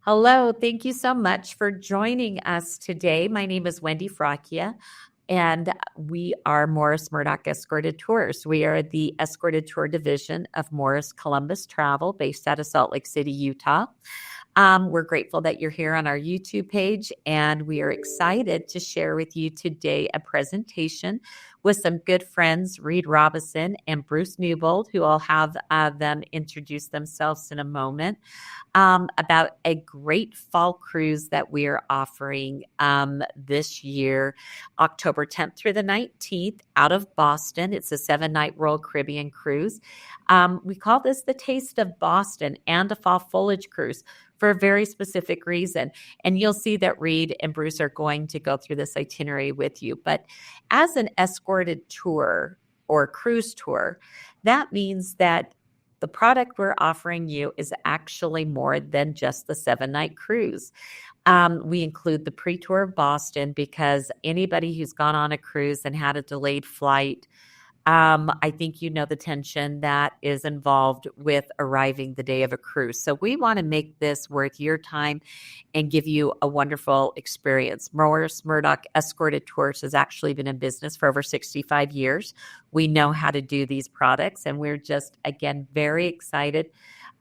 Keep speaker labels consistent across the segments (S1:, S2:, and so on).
S1: Hello, thank you so much for joining us today. My name is Wendy Fracchia, and we are Morris Murdock Escorted Tours. We are the Escorted Tour division of Morris Columbus Travel, based out of Salt Lake City, Utah. We're grateful that you're here on our YouTube page, and we are excited to share with you today a presentation with some good friends, Reid Robison and Bruce Newbold, who I'll have them introduce themselves in a moment, about a great fall cruise that we are offering this year, October 10th through the 19th, out of Boston. It's a 7-night Royal Caribbean cruise. We call this the Taste of Boston and a Fall Foliage cruise for a very specific reason. And you'll see that Reid and Bruce are going to go through this itinerary with you. But as an escorted tour or cruise tour, that means that the product we're offering you is actually more than just the 7-night cruise. We include the pre-tour of Boston because anybody who's gone on a cruise and had a delayed flight, I think you know the tension that is involved with arriving the day of a cruise. So we want to make this worth your time and give you a wonderful experience. Morris Murdock Escorted Tours has actually been in business for over 65 years. We know how to do these products, and we're just, again, very excited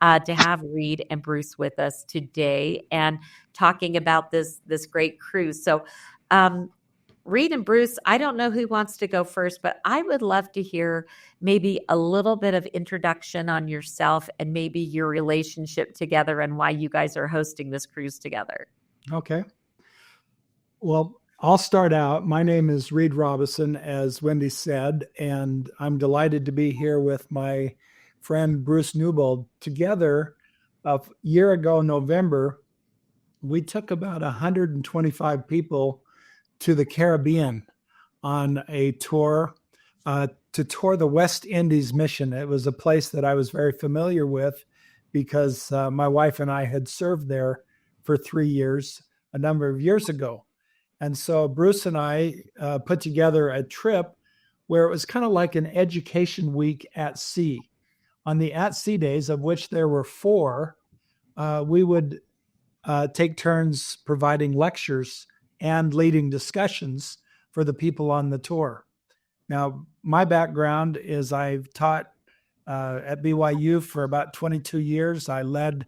S1: to have Reid and Bruce with us today and talking about this great cruise. So, Reid and Bruce, I don't know who wants to go first, but I would love to hear maybe a little bit of introduction on yourself and maybe your relationship together and why you guys are hosting this cruise together.
S2: Okay. Well, I'll start out. My name is Reid Robison, as Wendy said, and I'm delighted to be here with my friend Bruce Newbold. Together, a year ago, November, we took about 125 people to the Caribbean on a tour to tour the West Indies mission. It was a place that I was very familiar with because my wife and I had served there for 3 years a number of years ago. And so Bruce and I put together a trip where it was kind of like an education week at sea. On the at sea days, of which there were 4, we would take turns providing lectures and leading discussions for the people on the tour. Now, my background is I've taught at BYU for about 22 years. I led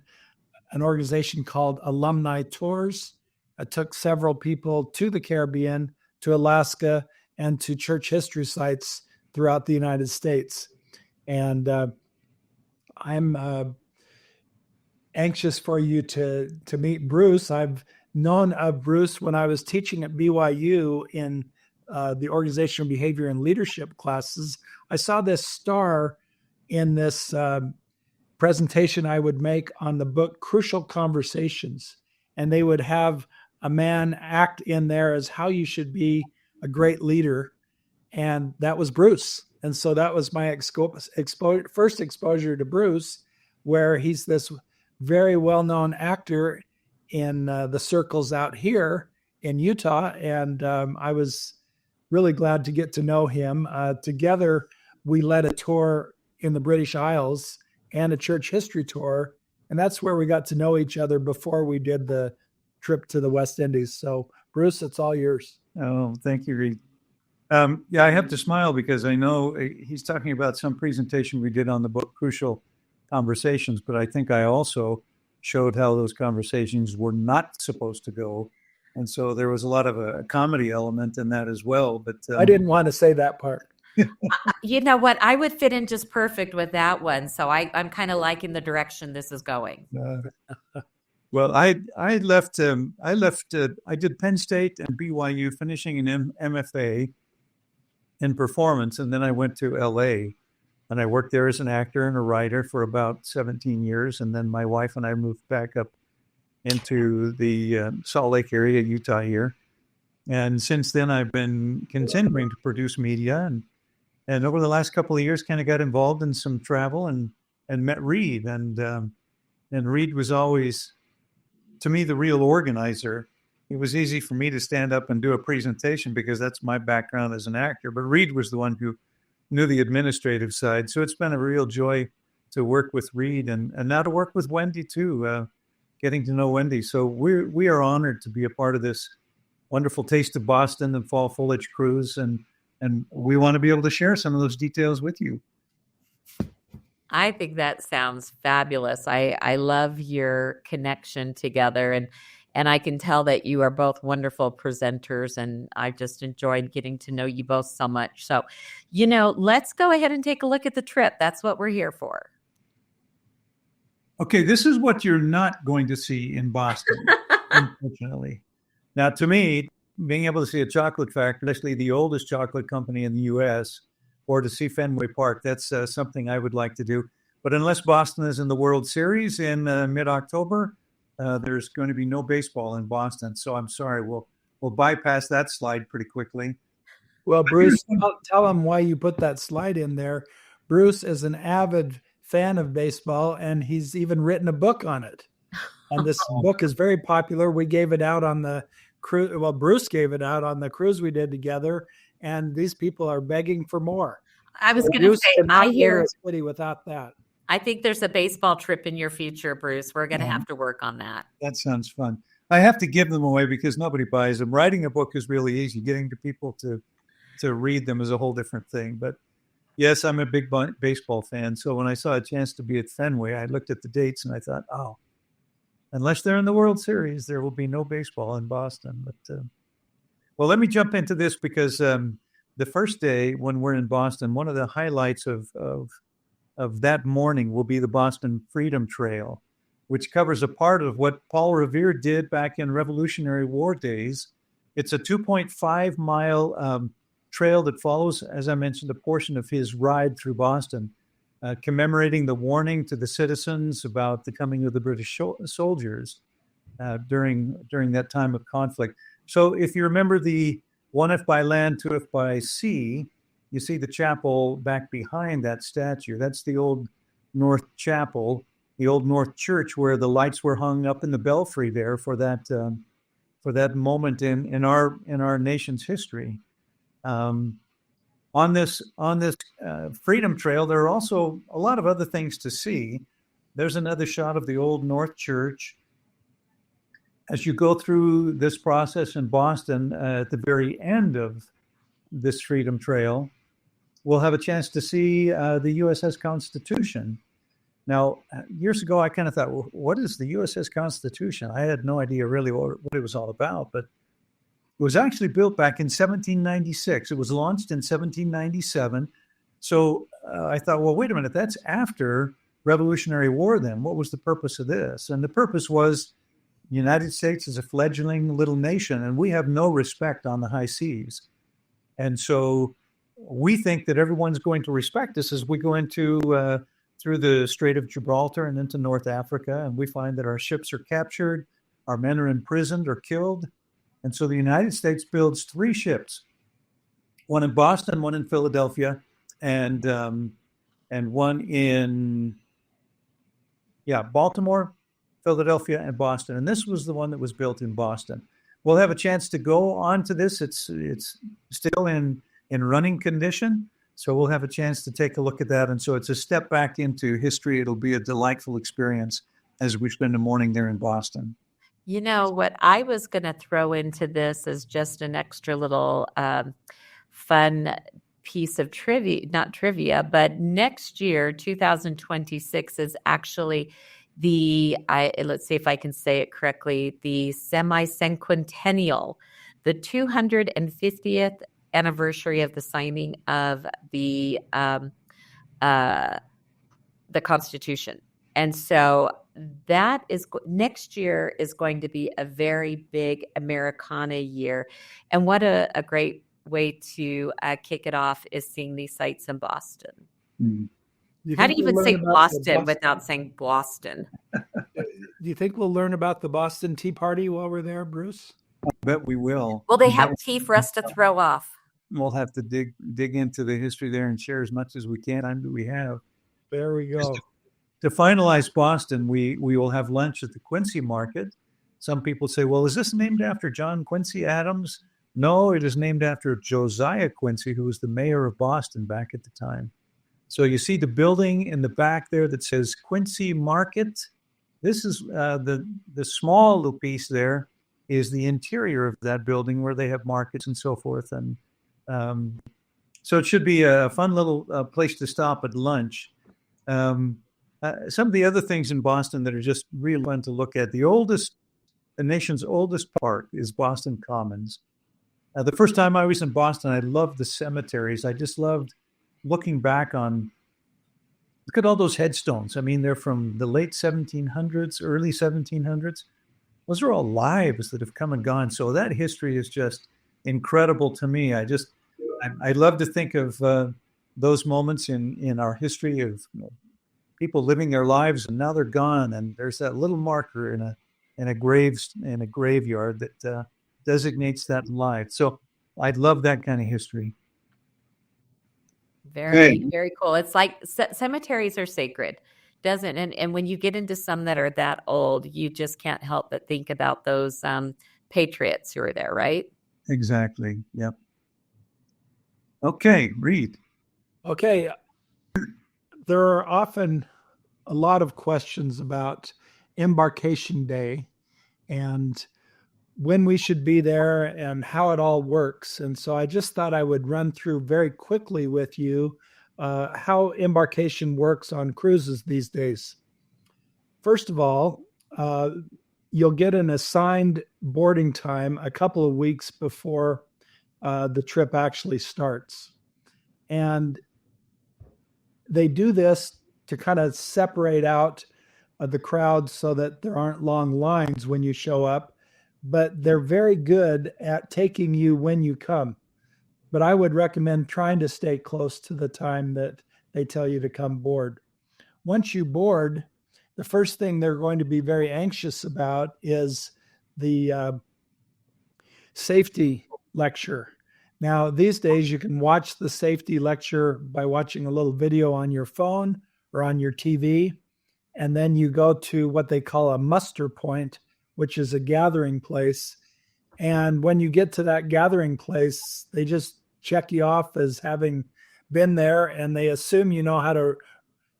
S2: an organization called Alumni Tours. I took several people to the Caribbean, to Alaska, and to church history sites throughout the United States. And I'm anxious for you to meet Bruce. I've known of Bruce when I was teaching at BYU in the organizational behavior and leadership classes. I saw this star in this presentation I would make on the book Crucial Conversations, and they would have a man act in there as how you should be a great leader, and that was Bruce. And so that was my first exposure to Bruce, where he's this very well-known actor in the circles out here in Utah. And I was really glad to get to know him. Together, we led a tour in the British Isles and a church history tour. And that's where we got to know each other before we did the trip to the West Indies. So Bruce, it's all yours.
S3: Oh, thank you, Reid. Yeah, I have to smile because I know he's talking about some presentation we did on the book Crucial Conversations, but I think I also showed how those conversations were not supposed to go. And so there was a lot of a comedy element in that as well. But
S2: I didn't want to say that part.
S1: You know what? I would fit in just perfect with that one. So I'm kind of liking the direction this is going.
S3: Well, I did Penn State and BYU, finishing an MFA in performance. And then I went to LA. And I worked there as an actor and a writer for about 17 years. And then my wife and I moved back up into the Salt Lake area, Utah here. And since then, I've been continuing to produce media. And over the last couple of years, kind of got involved in some travel and met Reid. And Reid was always, to me, the real organizer. It was easy for me to stand up and do a presentation because that's my background as an actor. But Reid was the one who knew the administrative side. So it's been a real joy to work with Reid and now to work with Wendy too. getting to know Wendy. So we are honored to be a part of this wonderful Taste of Boston and Fall Foliage cruise, and we want to be able to share some of those details with you.
S1: I think that sounds fabulous. I love your connection together, and I can tell that you are both wonderful presenters, and I just enjoyed getting to know you both so much. So, let's go ahead and take a look at the trip. That's what we're here for.
S3: Okay, this is what you're not going to see in Boston, unfortunately. Now, to me, being able to see a chocolate factory, actually the oldest chocolate company in the U.S., or to see Fenway Park, that's something I would like to do. But unless Boston is in the World Series in mid-October, there's going to be no baseball in Boston. So I'm sorry, we'll bypass that slide pretty quickly.
S2: Well, Bruce, tell them why you put that slide in there. Bruce is an avid fan of baseball, and he's even written a book on it. And this book is very popular. We gave it out on the cruise. Well, Bruce gave it out on the cruise we did together, and these people are begging for more.
S1: I was going to say, I hear
S2: a city without that.
S1: I think there's a baseball trip in your future, Bruce. We're going to have to work on that.
S3: That sounds fun. I have to give them away because nobody buys them. Writing a book is really easy. Getting to people to read them is a whole different thing. But yes, I'm a big baseball fan. So when I saw a chance to be at Fenway, I looked at the dates and I thought, oh, unless they're in the World Series, there will be no baseball in Boston. But well, let me jump into this because the first day when we're in Boston, one of the highlights of that morning will be the Boston Freedom Trail, which covers a part of what Paul Revere did back in Revolutionary War days. It's a 2.5-mile trail that follows, as I mentioned, a portion of his ride through Boston, commemorating the warning to the citizens about the coming of the British soldiers during that time of conflict. So if you remember the 1F by land, 2F by sea, you see the chapel back behind that statue. That's the old North Chapel, the old North Church, where the lights were hung up in the belfry there for that moment in our nation's history. On this Freedom Trail, there are also a lot of other things to see. There's another shot of the old North Church. As you go through this process in Boston, at the very end of this Freedom Trail, we'll have a chance to see the USS Constitution. Now, years ago, I kind of thought, well, what is the USS Constitution? I had no idea really what it was all about, but it was actually built back in 1796. It was launched in 1797. So I thought, well, wait a minute, that's after Revolutionary War then. What was the purpose of this? And the purpose was the United States is a fledgling little nation, and we have no respect on the high seas. And so we think that everyone's going to respect us as we go into through the Strait of Gibraltar and into North Africa, and we find that our ships are captured, our men are imprisoned or killed. And so the United States builds 3 ships, one in Boston, one in Philadelphia, and one in Baltimore, Philadelphia, and Boston. And this was the one that was built in Boston. We'll have a chance to go on to this. It's still in running condition, so we'll have a chance to take a look at that. And so it's a step back into history. It'll be a delightful experience as we spend the morning there in Boston.
S1: You know, what I was going to throw into this is just an extra little fun piece of trivia, not trivia, but next year, 2026, is actually let's see if I can say it correctly, the semi-cinquentennial, the 250th anniversary of the signing of the Constitution. And so that is next year is going to be a very big Americana year. And what a great way to kick it off is seeing these sites in Boston.
S2: Mm-hmm.
S1: How do you even say Boston without saying Boston?
S2: Do you think we'll learn about the Boston Tea Party while we're there, Bruce?
S3: I bet we will.
S1: Will they have tea for us to throw off?
S3: We'll have to dig into the history there and share as much as we can. Time that we have.
S2: There we go.
S3: To finalize Boston, we will have lunch at the Quincy Market. Some people say, well, is this named after John Quincy Adams? No, it is named after Josiah Quincy, who was the mayor of Boston back at the time. So you see the building in the back there that says Quincy Market. This is the small little piece there is the interior of that building where they have markets and so forth. And so it should be a fun little place to stop at lunch. Some of the other things in Boston that are just really fun to look at. The nation's oldest park is Boston Commons. The first time I was in Boston, I loved the cemeteries. I just loved looking back on, look at all those headstones. I mean, they're from the late 1700s, early 1700s. Those are all lives that have come and gone. So that history is just incredible to me. I love to think of those moments in our history of people living their lives and now they're gone. And there's that little marker in a graveyard that designates that life. So I'd love that kind of history.
S1: Very, very cool. It's like cemeteries are sacred, doesn't? And when you get into some that are that old, you just can't help but think about those patriots who are there, right?
S3: Exactly. Yep. Okay, Reid.
S2: Okay. There are often a lot of questions about embarkation day and when we should be there and how it all works. And so I just thought I would run through very quickly with you how embarkation works on cruises these days. First of all, you'll get an assigned boarding time a couple of weeks before the trip actually starts. And they do this to kind of separate out the crowd so that there aren't long lines when you show up. But they're very good at taking you when you come. But I would recommend trying to stay close to the time that they tell you to come board. Once you board, the first thing they're going to be very anxious about is the safety lecture. Now, these days, you can watch the safety lecture by watching a little video on your phone or on your TV. And then you go to what they call a muster point, which is a gathering place. And when you get to that gathering place, they just check you off as having been there, and they assume you know how to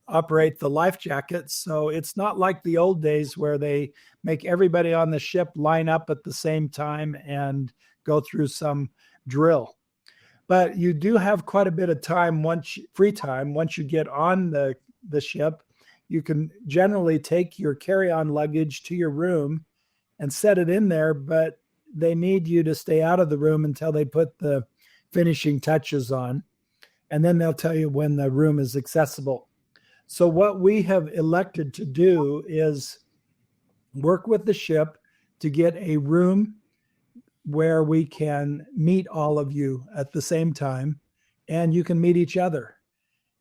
S2: operate the life jackets. So it's not like the old days where they make everybody on the ship line up at the same time and go through some drill. But you do have quite a bit of time, free time, once you get on the ship. You can generally take your carry-on luggage to your room and set it in there, but they need you to stay out of the room until they put the finishing touches on. And then they'll tell you when the room is accessible. So what we have elected to do is work with the ship to get a room where we can meet all of you at the same time, and you can meet each other.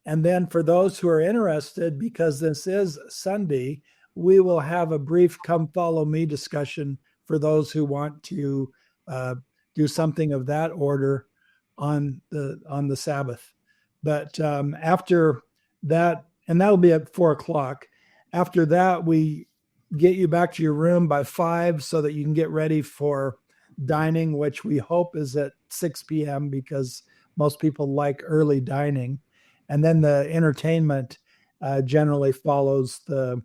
S2: And then for those who are interested, because this is Sunday, we will have a brief come follow me discussion for those who want to do something of that order on the Sabbath. But after that, and that'll be at 4:00. After that, we get you back to your room by 5 so that you can get ready for dining, which we hope is at 6 p.m. because most people like early dining. And then the entertainment generally follows the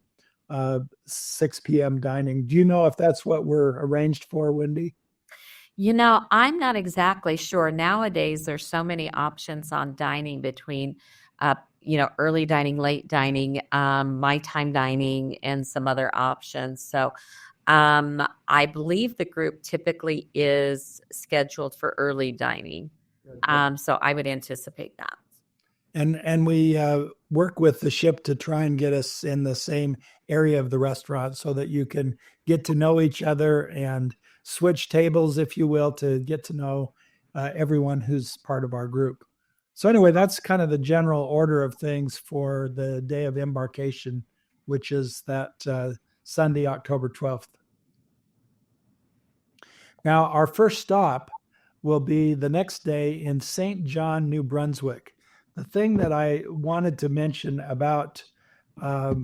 S2: 6 p.m. dining. Do you know if that's what we're arranged for, Wendy?
S1: I'm not exactly sure. Nowadays, there's so many options on dining between, early dining, late dining, my time dining, and some other options. So I believe the group typically is scheduled for early dining. So I would anticipate that.
S2: And we work with the ship to try and get us in the same area of the restaurant so that you can get to know each other and switch tables, if you will, to get to know everyone who's part of our group. So anyway, that's kind of the general order of things for the day of embarkation, which is that Sunday, October 12th. Now, our first stop will be the next day in St. John, New Brunswick. The thing that I wanted to mention about a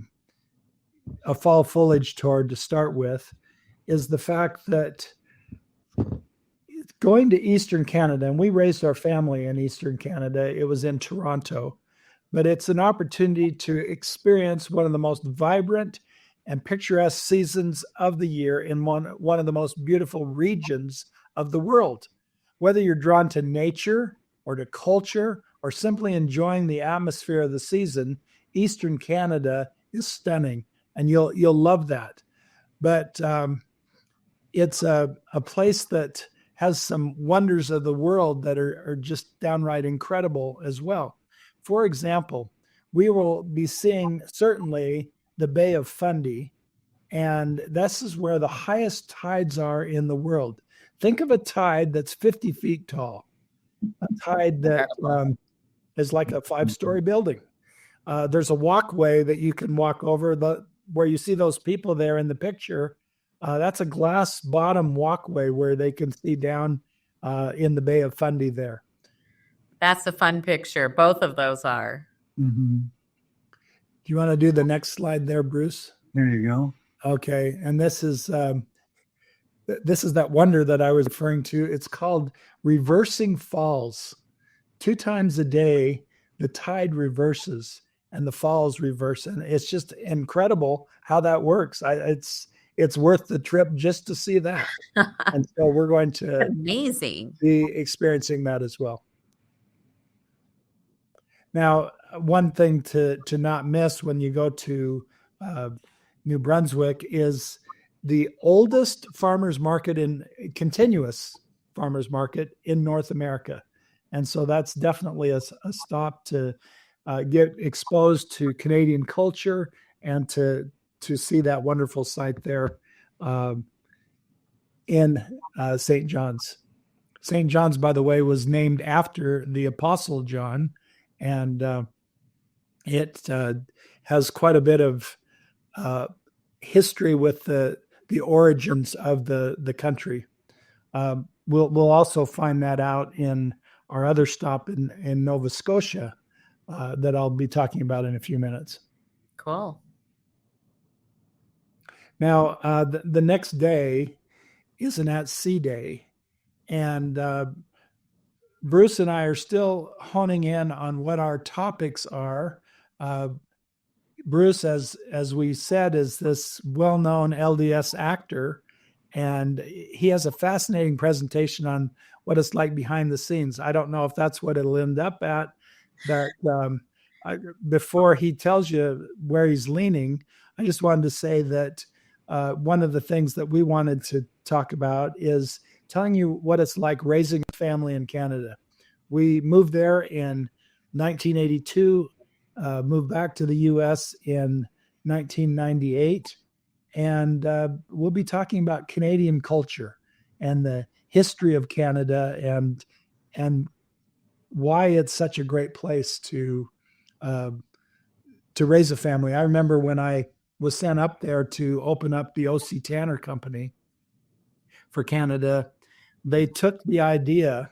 S2: fall foliage tour to start with is the fact that going to Eastern Canada, and we raised our family in Eastern Canada, it was in Toronto, but it's an opportunity to experience one of the most vibrant and picturesque seasons of the year in one of the most beautiful regions of the world. Whether you're drawn to nature or to culture or simply enjoying the atmosphere of the season, Eastern Canada is stunning, and you'll love that. But it's a place that has some wonders of the world that are just downright incredible as well. For example, we will be seeing certainly the Bay of Fundy, and this is where the highest tides are in the world. Think of a tide that's 50 feet tall, a tide that is like a 5-story building. There's a walkway that you can walk over where you see those people there in the picture. That's a glass bottom walkway where they can see down in the Bay of Fundy there.
S1: That's a fun picture. Both of those are.
S3: Mm-hmm.
S2: Do you want to do the next slide there, Bruce?
S3: There you go.
S2: Okay. And this is that wonder that I was referring to. It's called reversing falls. 2 times a day, the tide reverses and the falls reverse. And it's just incredible how that works. It's worth the trip just to see that. And so we're going to
S1: amazing
S2: be experiencing that as well. Now, one thing to not miss when you go to New Brunswick is the oldest farmers market continuous farmers market in North America. And so that's definitely a stop to get exposed to Canadian culture and to see that wonderful site there in St. John's. St. John's, by the way, was named after the Apostle John, and it has quite a bit of history with the origins of the country. We'll also find that out in our other stop in Nova Scotia that I'll be talking about in a few minutes.
S1: Cool.
S2: Now, the next day is an at-sea day, and Bruce and I are still honing in on what our topics are. Bruce, as we said, is this well-known LDS actor, and he has a fascinating presentation on what it's like behind the scenes. I don't know if that's what it'll end up at, but before he tells you where he's leaning, I just wanted to say that one of the things that we wanted to talk about is telling you what it's like raising a family in Canada. We moved there in 1982, moved back to the U.S. in 1998, and we'll be talking about Canadian culture and the history of Canada and why it's such a great place to raise a family. I remember when I was sent up there to open up the O.C. Tanner Company for Canada, they took the idea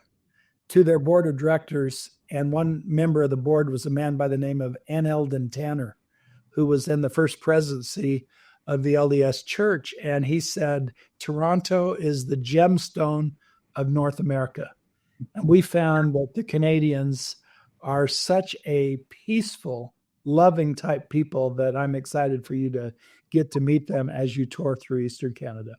S2: to their board of directors, and one member of the board was a man by the name of N. Eldon Tanner, who was in the first presidency of the LDS Church. And he said, Toronto is the gemstone of North America. And we found that the Canadians are such a peaceful, loving type people that I'm excited for you to get to meet them as you tour through Eastern Canada.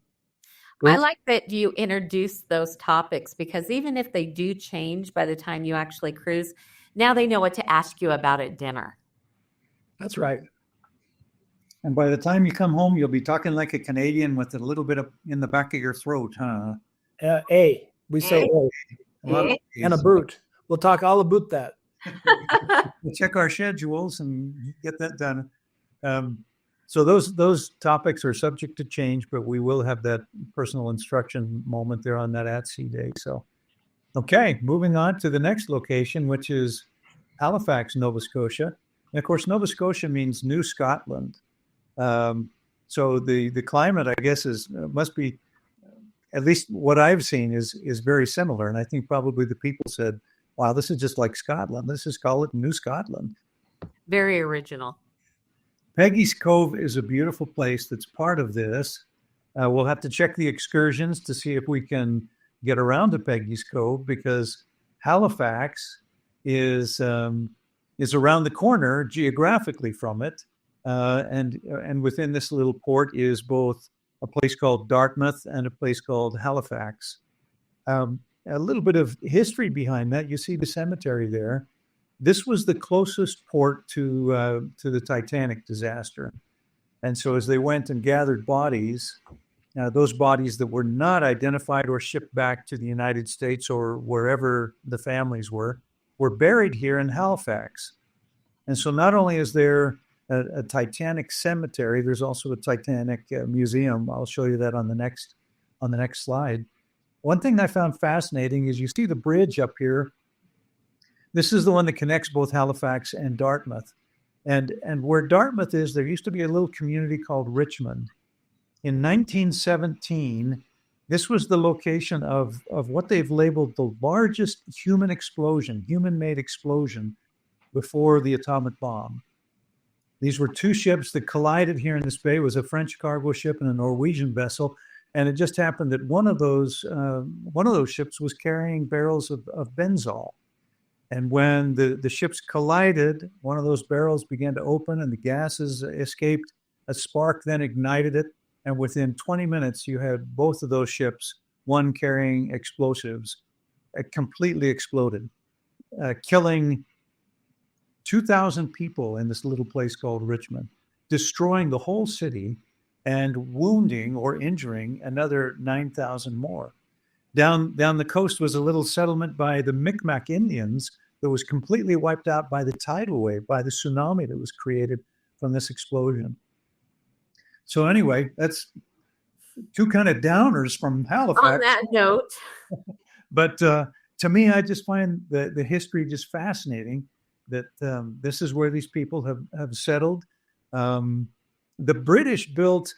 S1: I like that you introduce those topics, because even if they do change by the time you actually cruise, now they know what to ask you about at dinner.
S2: That's right.
S3: And by the time you come home, you'll be talking like a Canadian with a little bit of in the back of your throat, huh?
S2: We say A. And a boot. We'll talk all about that.
S3: We'll check our schedules and get that done. So those topics are subject to change, but we will have that personal instruction moment there on that at-sea day. So, okay, moving on to the next location, which is Halifax, Nova Scotia. And of course, Nova Scotia means New Scotland. So the climate, I guess, must be, at least what I've seen is very similar. And I think probably the people said, wow, this is just like Scotland. Let's just call it New Scotland.
S1: Very original.
S3: Peggy's Cove is a beautiful place that's part of this. We'll have to check the excursions to see if we can get around to Peggy's Cove, because Halifax is around the corner geographically from it. and within this little port is both a place called Dartmouth and a place called Halifax. A little bit of history behind that. You see the cemetery there. This was the closest port to the Titanic disaster. And so as they went and gathered bodies, those bodies that were not identified or shipped back to the United States or wherever the families were buried here in Halifax. And so not only is there a Titanic cemetery, there's also a Titanic museum. I'll show you that on the next slide. One thing I found fascinating is you see the bridge up here. This is the one that connects both Halifax and Dartmouth. And where Dartmouth is, there used to be a little community called Richmond. In 1917, this was the location of what they've labeled the largest human-made explosion before the atomic bomb. These were two ships that collided here in this bay. It was a French cargo ship and a Norwegian vessel. And it just happened that one of those ships was carrying barrels of benzol. And when the ships collided, one of those barrels began to open and the gases escaped. A spark then ignited it. And within 20 minutes, you had both of those ships, one carrying explosives, completely exploded, killing 2,000 people in this little place called Richmond, destroying the whole city and wounding or injuring another 9,000 more. Down the coast was a little settlement by the Micmac Indians that was completely wiped out by the tidal wave, by the tsunami that was created from this explosion. So anyway, that's two kind of downers from Halifax.
S1: On that note.
S3: But to me, I just find the history just fascinating, that this is where these people have settled. The British built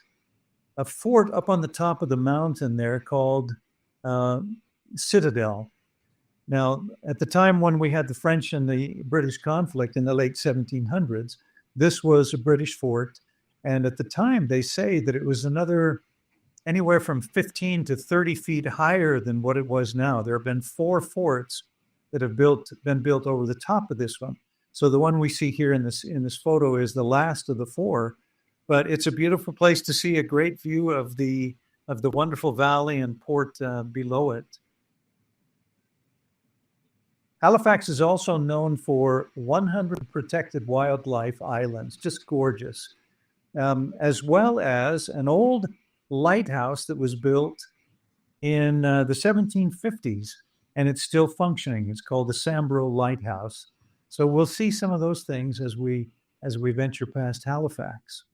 S3: a fort up on the top of the mountain there called Citadel. Now, at the time when we had the French and the British conflict in the late 1700s, this was a British fort. And at the time, they say that it was anywhere from 15 to 30 feet higher than what it was now. There have been 4 forts that have been built over the top of this one. So the one we see here in this photo is the last of the 4. But it's a beautiful place to see a great view of the wonderful valley and port below it. Halifax is also known for 100 protected wildlife islands, just gorgeous, as well as an old lighthouse that was built in the 1750s, and it's still functioning. It's called the Sambro Lighthouse. So we'll see some of those things as we venture past Halifax.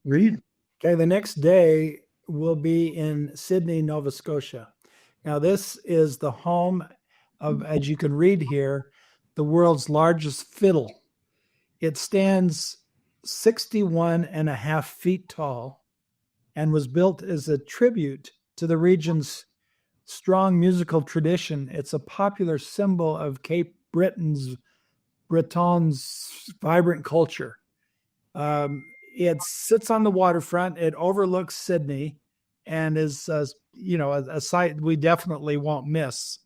S3: Reid?
S2: Okay, the next day we'll be in Sydney, Nova Scotia. Now, this is the home of, as you can read here, the world's largest fiddle. It stands 61.5 feet tall and was built as a tribute to the region's strong musical tradition. It's a popular symbol of Cape Breton's vibrant culture. It sits on the waterfront. It overlooks Sydney and is, a site we definitely won't miss.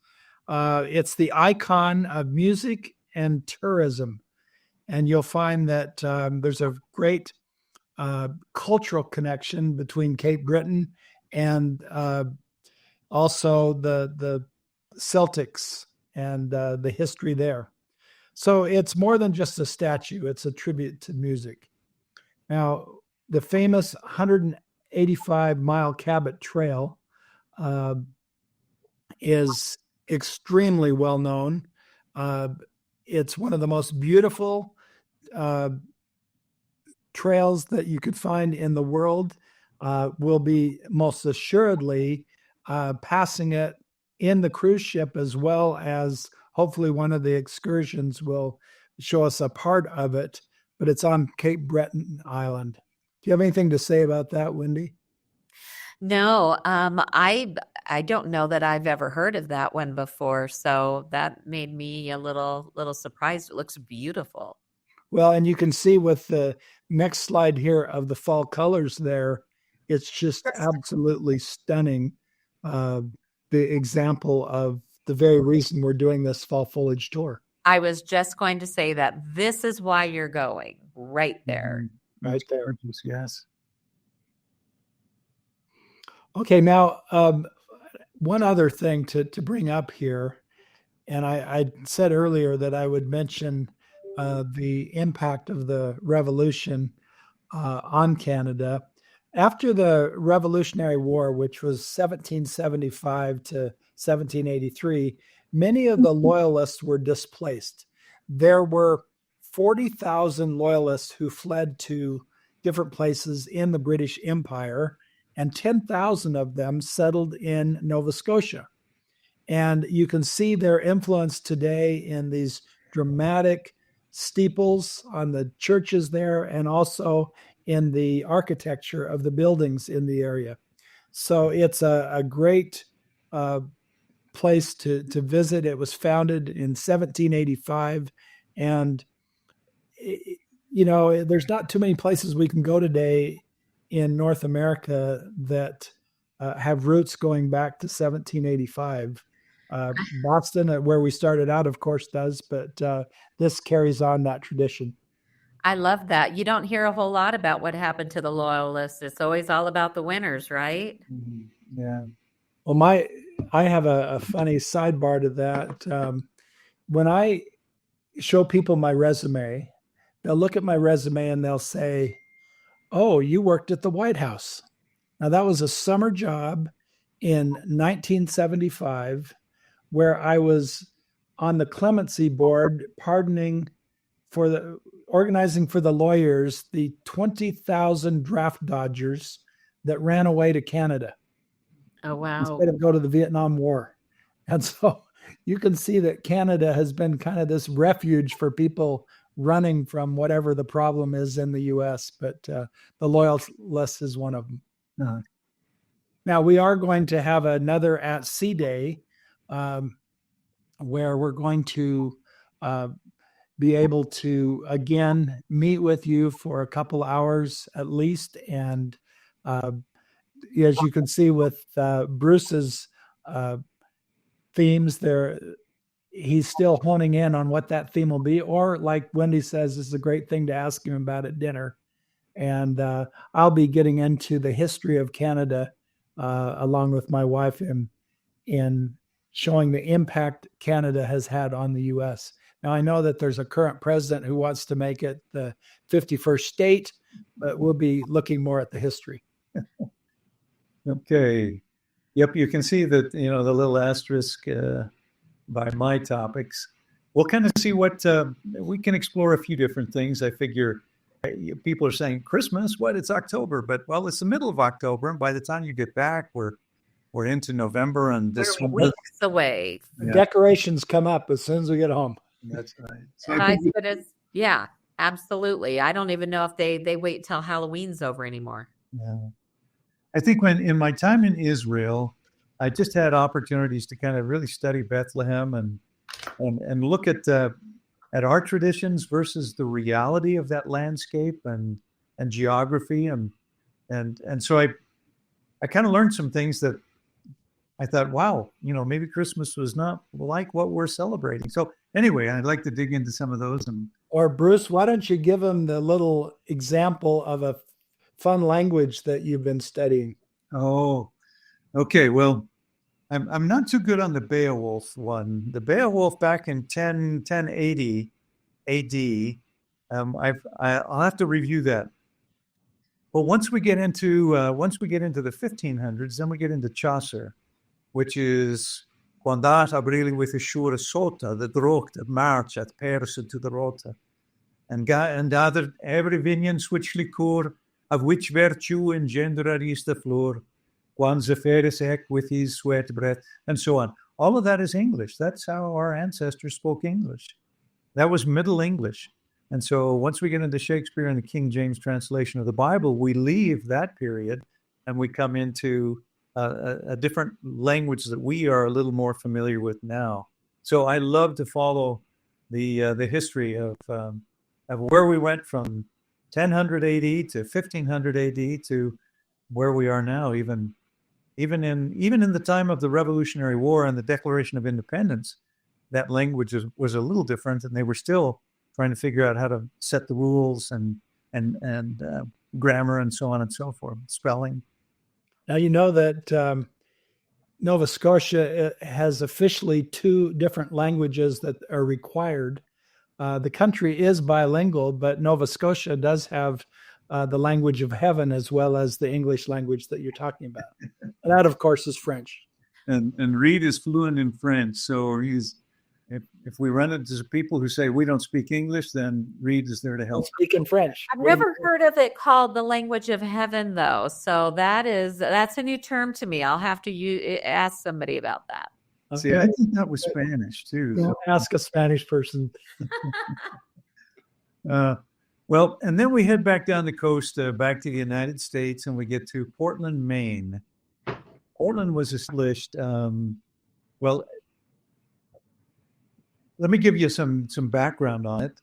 S2: It's the icon of music and tourism. And you'll find that there's a great cultural connection between Cape Breton and also the Celtics and the history there. So it's more than just a statue. It's a tribute to music. Now, the famous 185-mile Cabot Trail is extremely well known. It's one of the most beautiful trails that you could find in the world. We'll be most assuredly passing it in the cruise ship, as well as hopefully one of the excursions will show us a part of it, but it's on Cape Breton Island. Do you have anything to say about that, Wendy?
S1: No, I don't know that I've ever heard of that one before, so that made me a little surprised. It looks beautiful.
S2: Well, and you can see with the next slide here of the fall colors there, it's just absolutely stunning. The example of the very reason we're doing this fall foliage tour.
S1: I was just going to say that this is why you're going right there.
S2: Right there.
S3: Yes.
S2: Okay, now one other thing to bring up here, and I said earlier that I would mention the impact of the Revolution on Canada. After the Revolutionary War, which was 1775 to 1783, many of the Loyalists were displaced. There were 40,000 Loyalists who fled to different places in the British Empire, and 10,000 of them settled in Nova Scotia. And you can see their influence today in these dramatic steeples on the churches there, and also in the architecture of the buildings in the area. So it's a great place to visit. It was founded in 1785, and there's not too many places we can go today in North America that have roots going back to 1785. Boston, where we started out, of course, does, but this carries on that tradition.
S1: I love that. You don't hear a whole lot about what happened to the Loyalists. It's always all about the winners, right?
S3: Yeah.
S2: Well, I have a funny sidebar to that. When I show people my resume, they'll look at my resume and they'll say, "Oh, you worked at the White House." Now, that was a summer job in 1975 where I was on the clemency board organizing for the lawyers the 20,000 draft dodgers that ran away to Canada.
S1: Oh, wow.
S2: Instead of go to the Vietnam War. And so you can see that Canada has been kind of this refuge for people running from whatever the problem is in the U.S., but the Loyalist is one of them.
S3: Uh-huh.
S2: Now, we are going to have another At Sea Day where we're going to be able to, again, meet with you for a couple hours at least. And as you can see with Bruce's themes there, he's still honing in on what that theme will be. Or like Wendy says, this is a great thing to ask him about at dinner. And I'll be getting into the history of Canada along with my wife in showing the impact Canada has had on the U.S. Now, I know that there's a current president who wants to make it the 51st state, but we'll be looking more at the history.
S3: Okay. Yep, you can see that, the little asterisk by my topics. We'll kind of see what we can explore a few different things. I figure people are saying Christmas, what? It's October, but it's the middle of October, and by the time you get back, we're into November, and this
S1: We're weeks away.
S2: Yeah. Decorations come up as soon as we get home.
S3: That's right. So
S1: Yeah, absolutely. I don't even know if they wait till Halloween's over anymore.
S3: Yeah. I think in my time in Israel, I just had opportunities to kind of really study Bethlehem and look at our traditions versus the reality of that landscape and geography, and so I kind of learned some things that I thought, wow, maybe Christmas was not like what we're celebrating. So anyway, I'd like to dig into some of those.
S2: Or Bruce, why don't you give them the little example of a fun language that you've been studying?
S3: Oh, okay. Well, I'm not too good on the Beowulf one. The Beowulf back in 1080 AD. I'll have to review that. But once we get into the 1500s, then we get into Chaucer, which is Quandat abrili with a sure sota, the drocht of March at Perse to the Rota, and other every vignon switch liqueur, of which virtue engendered is the floor, quan zephyrus ec with his sweat breath, and so on. All of that is English. That's how our ancestors spoke English. That was Middle English. And so once we get into Shakespeare and the King James translation of the Bible, we leave that period and we come into a different language that we are a little more familiar with now. So I love to follow the history of where we went from 1000 AD to 1500 AD to where we are now, even in the time of the Revolutionary War and the Declaration of Independence. that language was a little different, and they were still trying to figure out how to set the rules and grammar and so on and so forth, spelling.
S2: Now, you know that Nova Scotia has officially 2 different languages that are required. The country is bilingual, but Nova Scotia does have the language of heaven as well as the English language that you're talking about. And that, of course, is French.
S3: And Reid is fluent in French, so if we run into people who say we don't speak English, then Reid is there to help.
S2: Speaking French.
S1: I've never heard of it called the language of heaven, though. So that's a new term to me. I'll have to ask somebody about that.
S3: See, I think that was Spanish too.
S2: So. Ask a Spanish person.
S3: Well, and then we head back down the coast, back to the United States, and we get to Portland, Maine. Portland was established. Let me give you some background on it.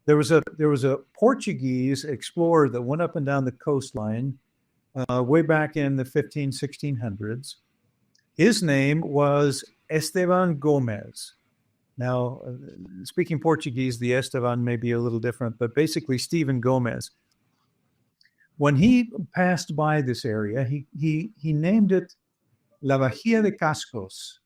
S3: There was a Portuguese explorer that went up and down the coastline way back in the 1600s. His name was Esteban Gomez. Now, speaking Portuguese, the Esteban may be a little different, but basically Stephen Gomez. When he passed by this area, he named it La Bahía de Cascos.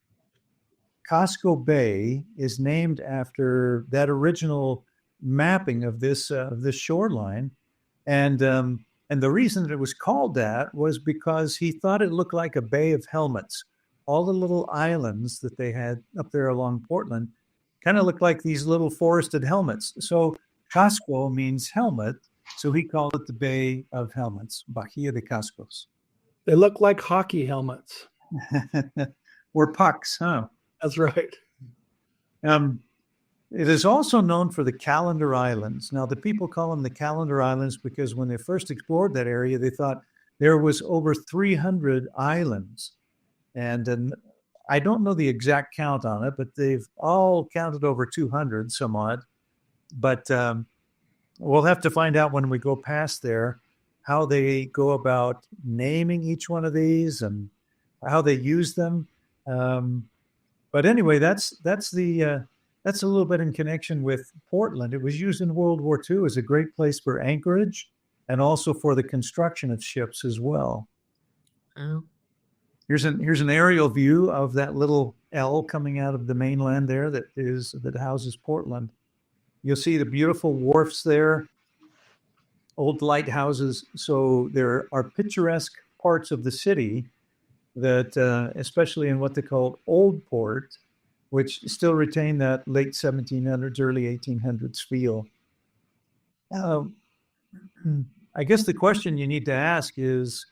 S3: Casco Bay is named after that original mapping of this shoreline, and the reason that it was called that was because he thought it looked like a bay of helmets. All the little islands that they had up there along Portland kind of looked like these little forested helmets. So Casco means helmet, so he called it the Bay of Helmets, Bahía de Cascos.
S2: They look like hockey helmets.
S3: Or pucks, huh?
S2: That's right.
S3: It is also known for the Calendar Islands. Now, the people call them the Calendar Islands because when they first explored that area, they thought there was over 300 islands. And I don't know the exact count on it, but they've all counted over 200 some odd. But we'll have to find out when we go past there how they go about naming each one of these and how they use them. But anyway, that's a little bit in connection with Portland. It was used in World War II as a great place for anchorage and also for the construction of ships as well.
S1: Oh.
S3: Here's an aerial view of that little L coming out of the mainland there that houses Portland. You'll see the beautiful wharfs there, old lighthouses. So there are picturesque parts of the city that, especially in what they call Old Port, which still retain that late 1700s, early 1800s feel. I guess the question you need to ask is,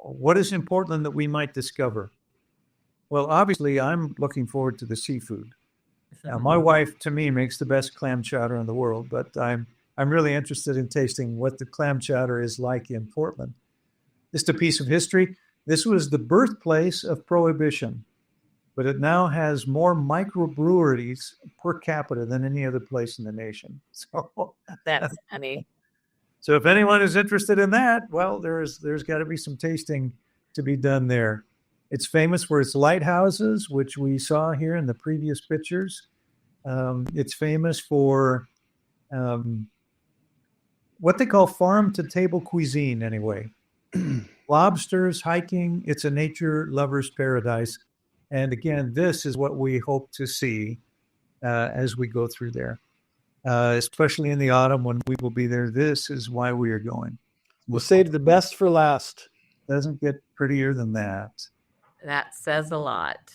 S3: what is in Portland that we might discover? Well, obviously, I'm looking forward to the seafood. Now, my wife, to me, makes the best clam chowder in the world, but I'm really interested in tasting what the clam chowder is like in Portland. Just a piece of history. This was the birthplace of Prohibition, but it now has more microbreweries per capita than any other place in the nation. So
S1: that's funny.
S3: So if anyone is interested in that, well, there's got to be some tasting to be done there. It's famous for its lighthouses, which we saw here in the previous pictures. It's famous for what they call farm-to-table cuisine, anyway. Lobsters, hiking. It's a nature lover's paradise. And again, this is what we hope to see as we go through there. Especially in the autumn when we will be there. This is why we are going.
S2: We'll save the best for last.
S3: Doesn't get prettier than that.
S1: That says a lot.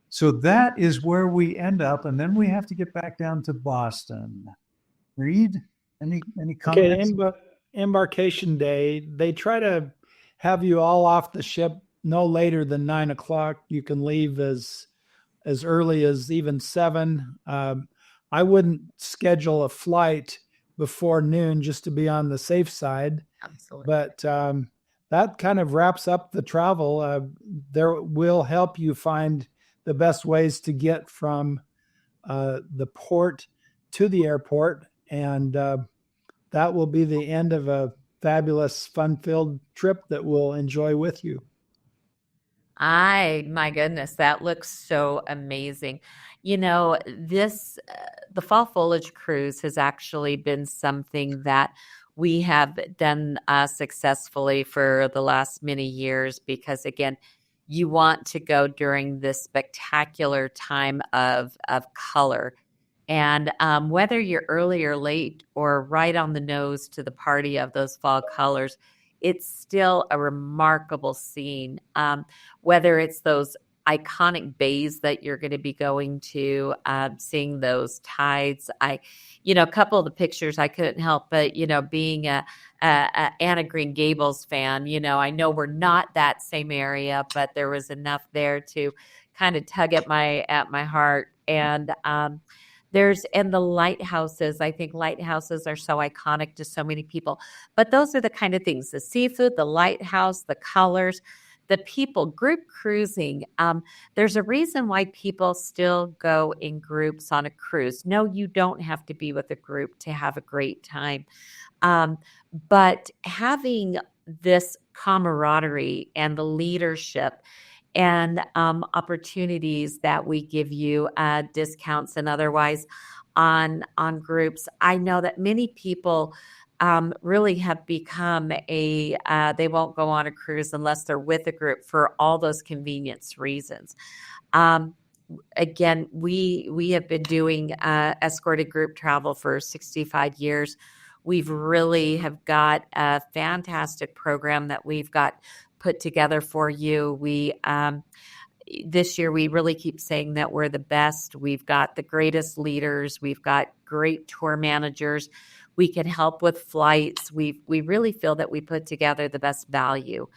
S3: So that is where we end up, and then we have to get back down to Boston. Reid, any comments?
S2: Okay, embarkation day. They try to have you all off the ship no later than 9 o'clock. You can leave as early as even 7. I wouldn't schedule a flight before noon just to be on the safe side.
S1: Absolutely.
S2: But that kind of wraps up the travel. There will help you find the best ways to get from the port to the airport. And that will be the end of a fabulous, fun-filled trip that we'll enjoy with you.
S1: My goodness, that looks so amazing. You know, the Fall Foliage Cruise has actually been something that we have done successfully for the last many years because, again, you want to go during this spectacular time of color. And whether you're early or late or right on the nose to the party of those fall colors, it's still a remarkable scene. Whether it's those iconic bays that you're going to be going to, seeing those tides. A couple of the pictures I couldn't help but, being a Anna Green Gables fan, I know we're not that same area, but there was enough there to kind of tug at my heart. And and the lighthouses. I think lighthouses are so iconic to so many people. But those are the kind of things: the seafood, the lighthouse, the colors, the people. Group cruising. There's a reason why people still go in groups on a cruise. No, you don't have to be with a group to have a great time. But having this camaraderie and the leadership and opportunities that we give you, discounts and otherwise on groups. I know that many people really have become they won't go on a cruise unless they're with a group for all those convenience reasons. Again, we have been doing escorted group travel for 65 years. We've really have got a fantastic program that we've got put together for you. This year we really keep saying that we're the best. We've got the greatest leaders. We've got great tour managers. We can help with flights. We really feel that we put together the best value,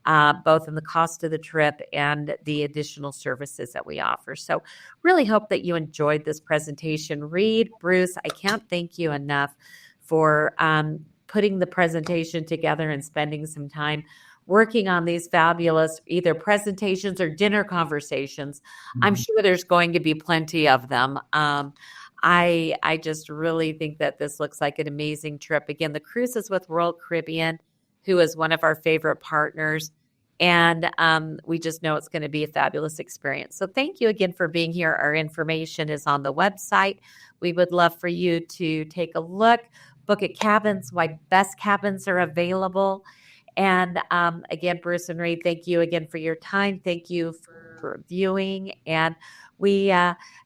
S1: both in the cost of the trip and the additional services that we offer. So really hope that you enjoyed this presentation. Reid, Bruce, I can't thank you enough for putting the presentation together and spending some time working on these fabulous either presentations or dinner conversations. Mm-hmm. I'm sure there's going to be plenty of them. I just really think that this looks like an amazing trip. Again, the cruise is with Royal Caribbean, who is one of our favorite partners. And we just know it's going to be a fabulous experience. So thank you again for being here. Our information is on the website. We would love for you to take a look, book at cabins, why best cabins are available. And again, Bruce and Reid, thank you again for your time. Thank you for viewing. And we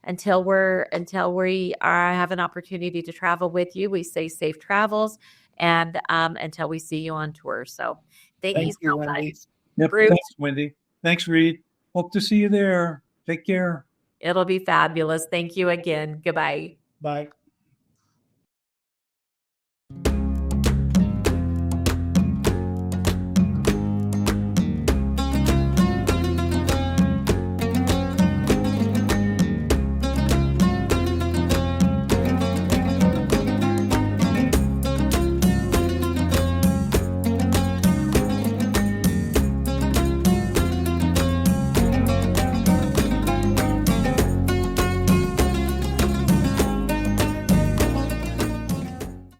S1: until we have an opportunity to travel with you, we say safe travels, and until we see you on tour. So thank you so much.
S3: Yep,
S1: Bruce.
S3: Thanks, Wendy. Thanks, Reid. Hope to see you there. Take care.
S1: It'll be fabulous. Thank you again. Goodbye.
S3: Bye.